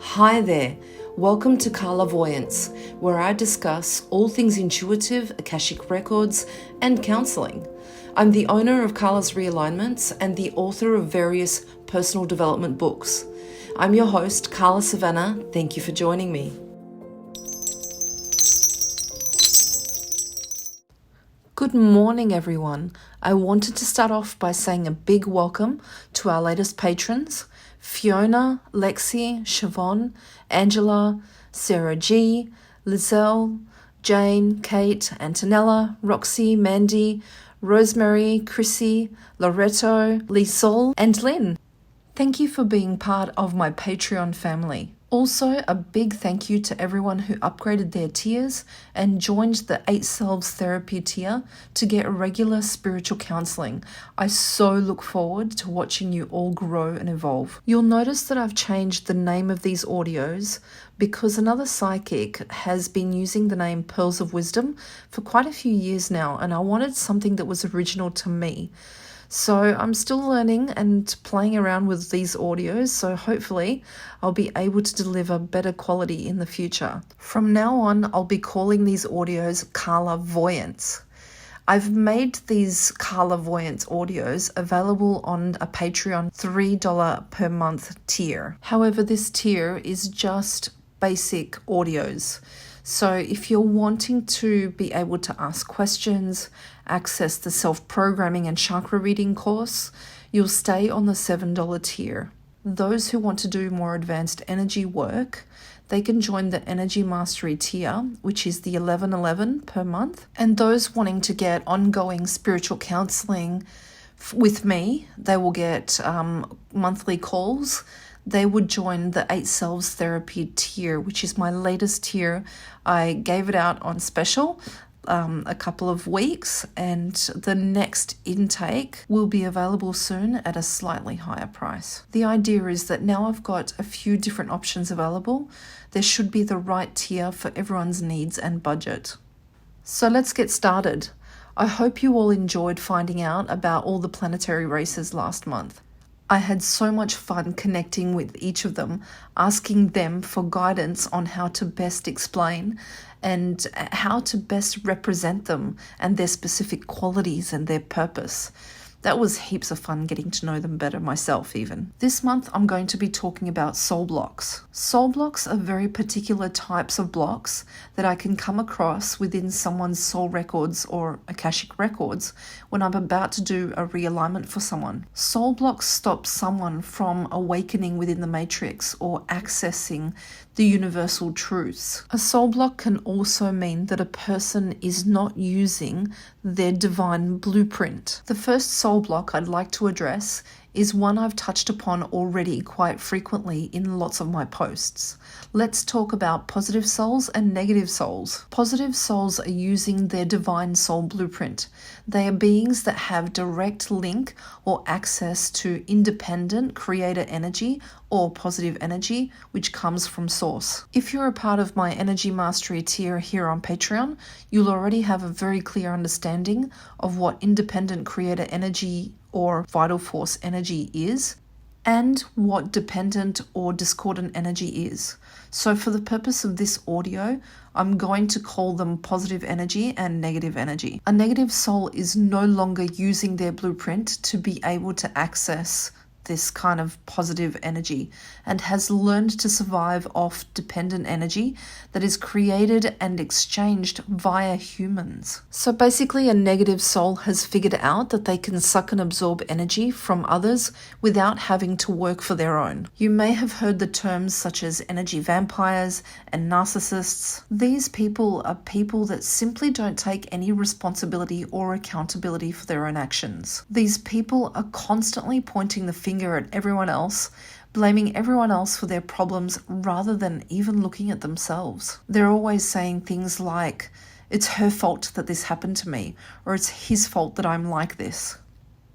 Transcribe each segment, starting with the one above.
Hi there, welcome to CarlaVoyance, where I discuss all things intuitive, Akashic records, and counselling. I'm the owner of Carla's Realignments and the author of various personal development books. I'm your host, Carla Savannah. Thank you for joining me. Good morning, everyone. I wanted to start off by saying a big welcome to our latest patrons, Fiona, Lexi, Siobhan, Angela, Sarah G, Lizelle, Jane, Kate, Antonella, Roxy, Mandy, Rosemary, Chrissy, Loretto, Lisol, and Lynn. Thank you for being part of my Patreon family. Also, a big thank you to everyone who upgraded their tiers and joined the 8 Selves Therapy tier to get regular spiritual counselling. I so look forward to watching you all grow and evolve. You'll notice that I've changed the name of these audios because another psychic has been using the name Pearls of Wisdom for quite a few years now, and I wanted something that was original to me. So I'm still learning and playing around with these audios, so hopefully I'll be able to deliver better quality in the future. From now on, I'll be calling these audios CarlaVoyance. I've made these CarlaVoyance audios available on a Patreon $3 per month tier. However, this tier is just basic audios. So if you're wanting to be able to ask questions, access the self-programming and chakra reading course, you'll stay on the $7 tier. Those who want to do more advanced energy work, they can join the Energy Mastery tier, which is the $11.11 per month. And those wanting to get ongoing spiritual counseling with me, they will get monthly calls. They would join the 8 Selves Therapy tier, which is my latest tier. I gave it out on special a couple of weeks, and the next intake will be available soon at a slightly higher price. The idea is that now I've got a few different options available. There should be the right tier for everyone's needs and budget. So let's get started. I hope you all enjoyed finding out about all the planetary races last month. I had so much fun connecting with each of them, asking them for guidance on how to best explain and how to best represent them and their specific qualities and their purpose. That was heaps of fun getting to know them better myself even. This month I'm going to be talking about soul blocks. Soul blocks are very particular types of blocks that I can come across within someone's soul records or Akashic records when I'm about to do a realignment for someone. Soul blocks stop someone from awakening within the matrix or accessing the universal truths. A soul block can also mean that a person is not using their divine blueprint. The first soul block I'd like to address is one I've touched upon already quite frequently in lots of my posts. Let's talk about positive souls and negative souls. Positive souls are using their divine soul blueprint. They are beings that have direct link or access to independent creator energy or positive energy, which comes from source. If you're a part of my Energy Mastery tier here on Patreon, you'll already have a very clear understanding of what independent creator energy or vital force energy is and what dependent or discordant energy is. So for the purpose of this audio, I'm going to call them positive energy and negative energy. A negative soul is no longer using their blueprint to be able to access this kind of positive energy and has learned to survive off dependent energy that is created and exchanged via humans. So basically a negative soul has figured out that they can suck and absorb energy from others without having to work for their own. You may have heard the terms such as energy vampires and narcissists. These people are people that simply don't take any responsibility or accountability for their own actions. These people are constantly pointing the finger at everyone else, blaming everyone else for their problems rather than even looking at themselves. They're always saying things like, "It's her fault that this happened to me," or "It's his fault that I'm like this."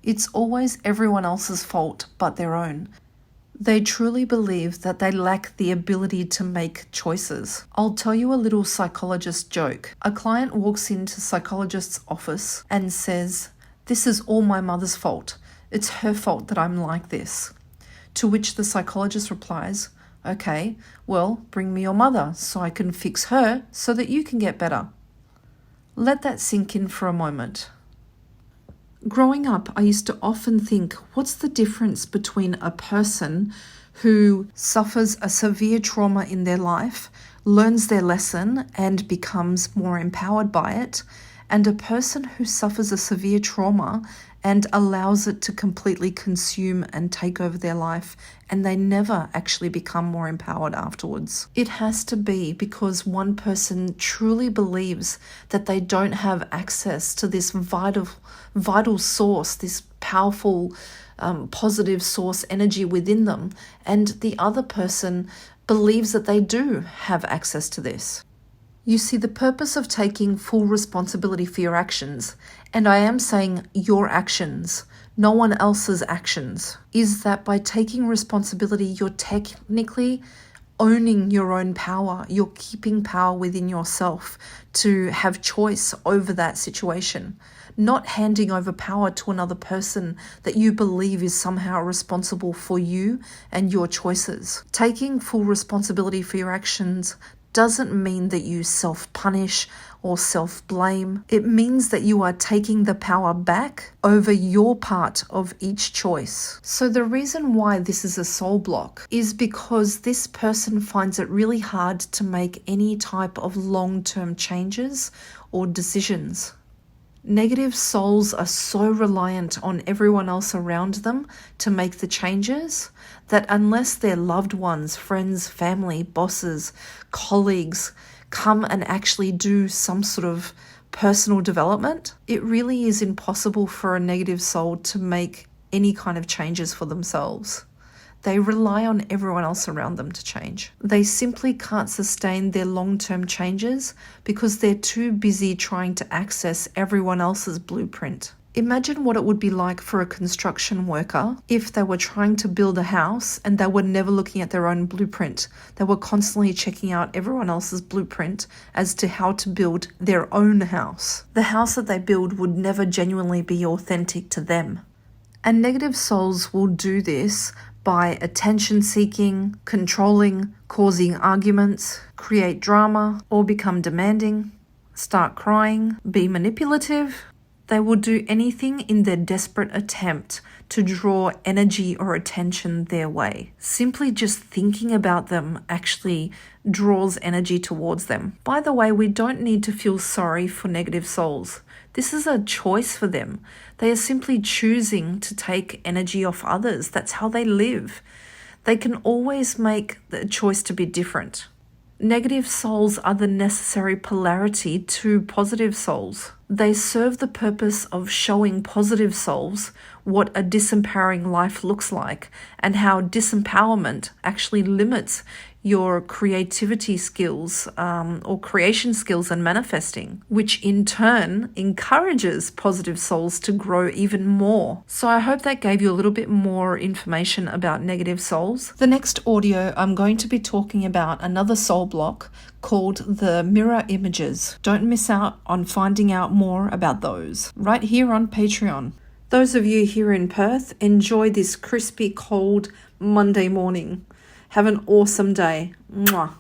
It's always everyone else's fault but their own. They truly believe that they lack the ability to make choices. I'll tell you a little psychologist joke. A client walks into a psychologist's office and says, "This is all my mother's fault. It's her fault that I'm like this." To which the psychologist replies, Okay, well, bring me your mother so I can fix her so that you can get better. Let that sink in for a moment. Growing up, I used to often think, what's the difference between a person who suffers a severe trauma in their life, learns their lesson and becomes more empowered by it, and a person who suffers a severe trauma and allows it to completely consume and take over their life, and they never actually become more empowered afterwards. It has to be because one person truly believes that they don't have access to this vital source, this powerful, positive source energy within them, and the other person believes that they do have access to this. You see, the purpose of taking full responsibility for your actions, and I am saying your actions, no one else's actions, is that by taking responsibility, you're technically owning your own power. You're keeping power within yourself to have choice over that situation, not handing over power to another person that you believe is somehow responsible for you and your choices. Taking full responsibility for your actions doesn't mean that you self-punish or self-blame. It means that you are taking the power back over your part of each choice. So the reason why this is a soul block is because this person finds it really hard to make any type of long-term changes or decisions. Negative souls are so reliant on everyone else around them to make the changes that unless their loved ones, friends, family, bosses, colleagues come and actually do some sort of personal development, it really is impossible for a negative soul to make any kind of changes for themselves. They rely on everyone else around them to change. They simply can't sustain their long-term changes because they're too busy trying to access everyone else's blueprint. Imagine what it would be like for a construction worker if they were trying to build a house and they were never looking at their own blueprint. They were constantly checking out everyone else's blueprint as to how to build their own house. The house that they build would never genuinely be authentic to them. And negative souls will do this by attention seeking, controlling, causing arguments, create drama, or become demanding, start crying, be manipulative. They will do anything in their desperate attempt to draw energy or attention their way. Simply just thinking about them actually draws energy towards them. By the way, we don't need to feel sorry for negative souls. This is a choice for them. They are simply choosing to take energy off others. That's how they live. They can always make the choice to be different. Negative souls are the necessary polarity to positive souls. They serve the purpose of showing positive souls what a disempowering life looks like and how disempowerment actually limits your creativity skills or creation skills and manifesting, which in turn encourages positive souls to grow even more. So I hope that gave you a little bit more information about negative souls. The next audio, I'm going to be talking about another soul block called the mirror images. Don't miss out on finding out more about those right here on Patreon. Those of you here in Perth, enjoy this crispy, cold Monday morning. Have an awesome day. Mwah.